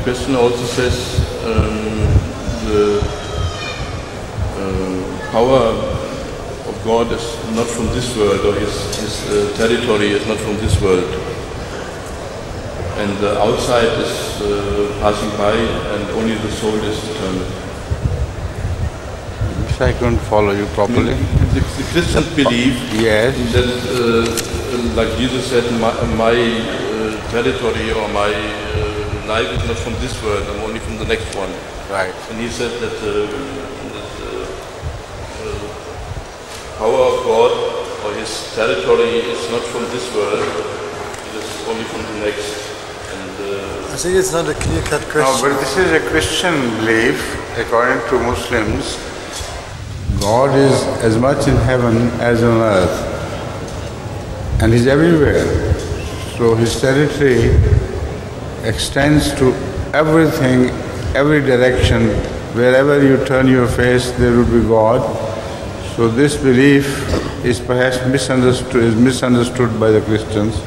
question also says the power of God is not from this world, or his territory is not from this world, and the outside is passing by, and only the soul is eternal. I couldn't follow you properly. The Christians believe that, like Jesus said, my territory or my life is not from this world, I'm only from the next one. Right. And he said that power of God or his territory is not from this world, it is only from the next. And I think it's not a clear-cut question. No, but this is a Christian belief. According to Muslims, God is as much in heaven as on earth, and He's everywhere. So His territory extends to everything, every direction. Wherever you turn your face, there will be God. So this belief is perhaps misunderstood by the Christians.